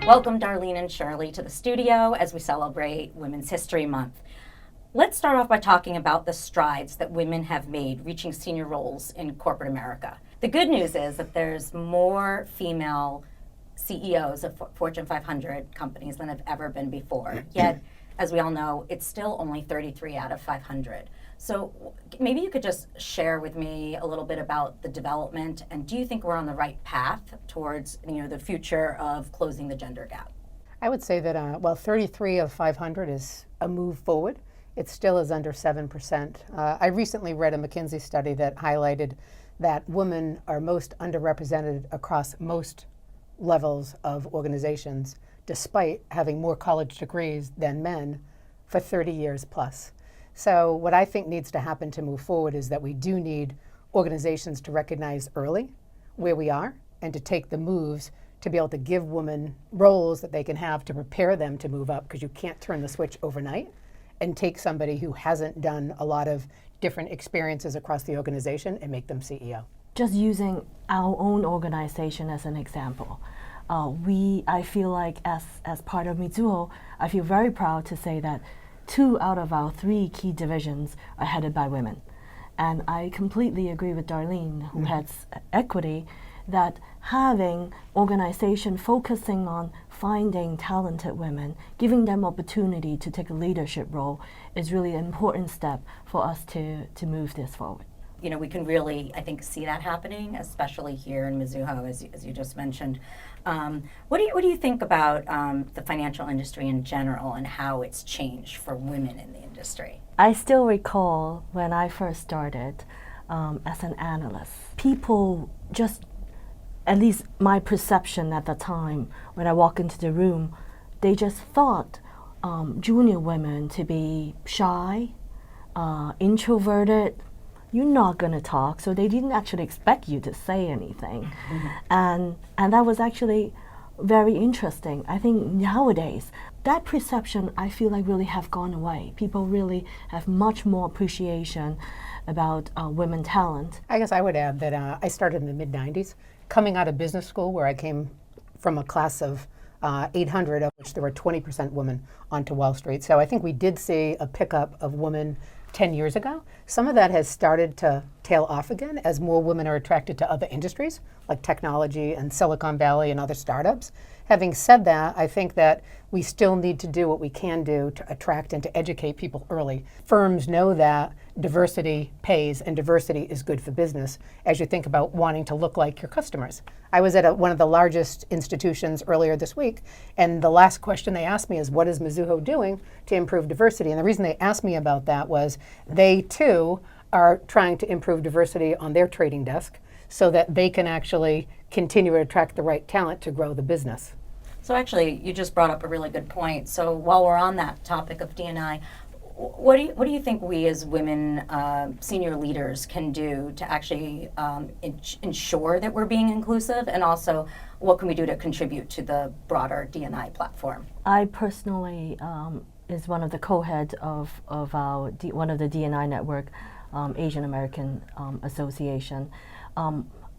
Welcome, Darlene and Shirley, to the studio as we celebrate Women's History Month. Let's start off by talking about the strides that women have made reaching senior roles in corporate America. The good news is that there's more female CEOs of Fortune 500 companies than have ever been before. Yet, as we all know, it's still only 33 out of 500. So maybe you could just share with me a little bit about the development, and do you think we're on the right path towards the future of closing the gender gap? I would say that while 33 of 500 is a move forward, it still is under 7%. I recently read a McKinsey study that highlighted that women are most underrepresented across most levels of organizations, despite having more college degrees than men for 30 years plus. So what I think needs to happen to move forward is that we do need organizations to recognize early where we are and to take the moves to be able to give women roles that they can have to prepare them to move up, because you can't turn the switch overnight and take somebody who hasn't done a lot of different experiences across the organization and make them CEO. Just using our own organization as an example, I feel like as part of Mizuho, I feel very proud to say that 2 out of our 3 key divisions are headed by women. And I completely agree with Darlene, who heads equity, that having organization focusing on finding talented women, giving them opportunity to take a leadership role is really an important step for us to move this forward. We can really, I think, see that happening, especially here in Mizuho, as you just mentioned. What do you think about the financial industry in general and how it's changed for women in the industry? I still recall when I first started as an analyst, people just, at least my perception at the time, when I walk into the room, they just thought junior women to be shy, introverted. You're not going to talk, so they didn't actually expect you to say anything. And that was actually very interesting. I think nowadays, that perception, I feel like, really have gone away. People really have much more appreciation about women talent. I guess I would add that I started in the mid-90s, coming out of business school, where I came from a class of 800, of which there were 20% women onto Wall Street. So I think we did see a pickup of women 10 years ago. Some of that has started to tail off again as more women are attracted to other industries like technology and Silicon Valley and other startups. Having said that, I think that we still need to do what we can do to attract and to educate people early. Firms know that diversity pays and diversity is good for business as you think about wanting to look like your customers. I was at one of the largest institutions earlier this week, and the last question they asked me is, what is Mizuho doing to improve diversity? And the reason they asked me about that was they too are trying to improve diversity on their trading desk so that they can actually continue to attract the right talent to grow the business. So actually, you just brought up a really good point. So while we're on that topic of D&I, what do you think we as women senior leaders can do to actually ensure that we're being inclusive, and also what can we do to contribute to the broader D&I platform? I personally is one of the co-heads of our one of the D&I network, Asian American Association.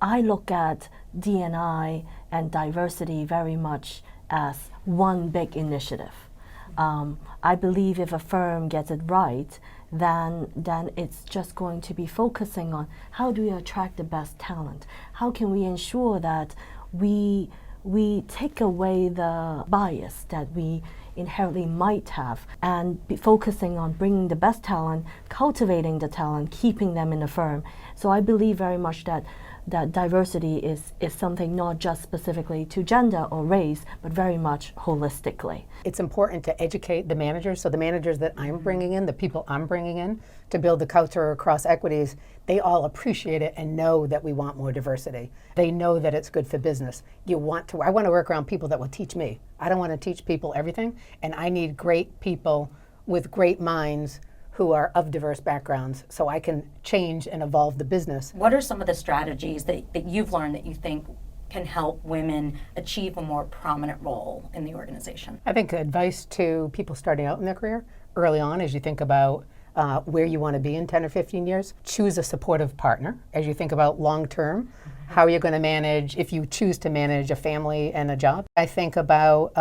I look at D&I and diversity very much as one big initiative. I believe if a firm gets it right, then it's just going to be focusing on how do we attract the best talent? How can we ensure that we take away the bias that we inherently might have, and be focusing on bringing the best talent, cultivating the talent, keeping them in the firm. So I believe very much that diversity is something not just specifically to gender or race, but very much holistically. It's important to educate the managers. So the managers that I'm bringing in, the people I'm bringing in to build the culture across equities, they all appreciate it and know that we want more diversity. They know that it's good for business. I want to work around people that will teach me. I don't want to teach people everything, and I need great people with great minds who are of diverse backgrounds, so I can change and evolve the business. What are some of the strategies that you've learned that you think can help women achieve a more prominent role in the organization? I think advice to people starting out in their career early on, as you think about where you want to be in 10 or 15 years, choose a supportive partner. As you think about long term, how you're going to manage, if you choose to manage a family and a job. I think about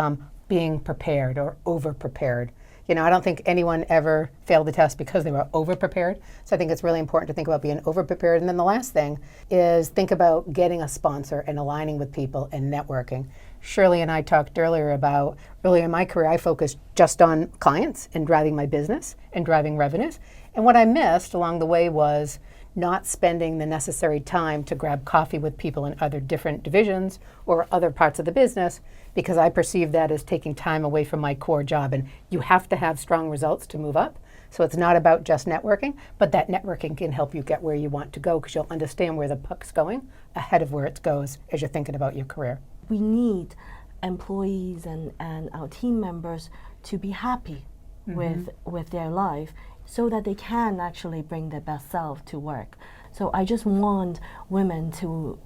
being prepared or over-prepared. You know, I don't think anyone ever failed the test because they were over-prepared. So I think it's really important to think about being over-prepared. And then the last thing is think about getting a sponsor and aligning with people and networking. Shirley and I talked earlier about, earlier in my career, I focused just on clients and driving my business and driving revenues. And what I missed along the way was not spending the necessary time to grab coffee with people in other different divisions or other parts of the business, because I perceived that as taking time away from my core job. And you have to have strong results to move up. So it's not about just networking, but that networking can help you get where you want to go because you'll understand where the puck's going ahead of where it goes as you're thinking about your career. We need employees and our team members to be happy with their life so that they can actually bring their best self to work. So I just want women to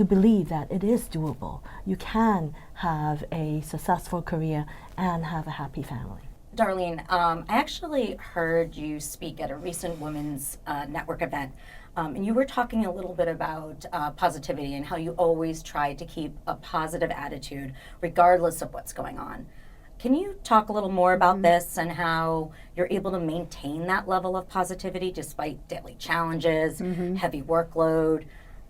believe that it is doable. You can have a successful career and have a happy family. Darlene, I actually heard you speak at a recent Women's Network event, and you were talking a little bit about positivity and how you always try to keep a positive attitude regardless of what's going on. Can you talk a little more about this and how you're able to maintain that level of positivity despite daily challenges, heavy workload,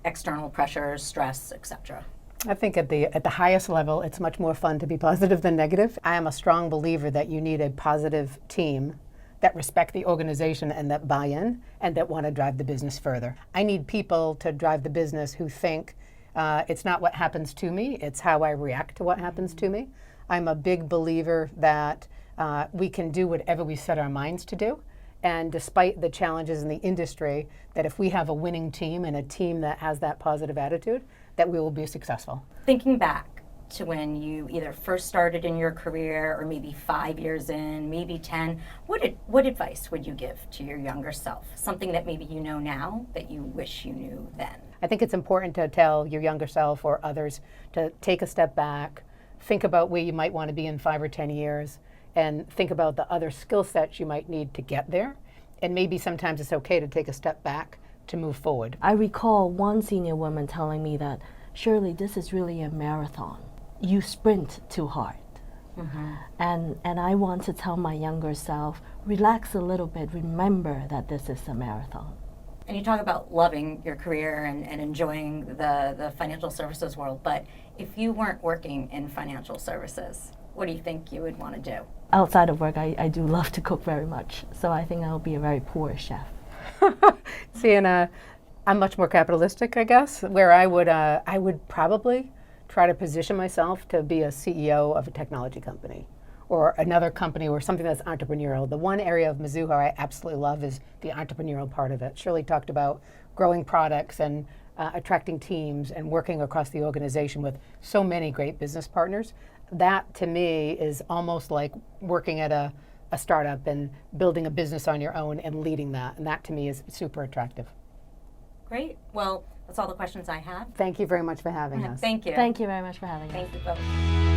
external pressures, stress, etc.? I think at the highest level, it's much more fun to be positive than negative. I am a strong believer that you need a positive team that respect the organization and that buy in and that want to drive the business further. I need people to drive the business who think it's not what happens to me, it's how I react to what happens to me. I'm a big believer that we can do whatever we set our minds to do. And despite the challenges in the industry, that if we have a winning team and a team that has that positive attitude, that we will be successful. Thinking back to when you either first started in your career or maybe 5 years in, maybe 10, what advice would you give to your younger self? Something that maybe you know now that you wish you knew then? I think it's important to tell your younger self or others to take a step back, think about where you might want to be in 5 or 10 years, and think about the other skill sets you might need to get there. And maybe sometimes it's okay to take a step back to move forward. I recall one senior woman telling me that, Shirley, this is really a marathon. You sprint too hard. And I want to tell my younger self, relax a little bit, remember that this is a marathon. And you talk about loving your career and enjoying the financial services world, but if you weren't working in financial services, what do you think you would want to do? Outside of work, I do love to cook very much, so I think I'll be a very poor chef. See, and I'm much more capitalistic, I guess, where I would probably try to position myself to be a CEO of a technology company or another company or something that's entrepreneurial. The one area of Mizuho I absolutely love is the entrepreneurial part of it. Shirley talked about growing products and attracting teams and working across the organization with so many great business partners. That, to me, is almost like working at a startup and building a business on your own and leading that. And that, to me, is super attractive. Great. Well, that's all the questions I have. Thank you very much for having us. Thank you. Thank you very much for having us. Thank you both.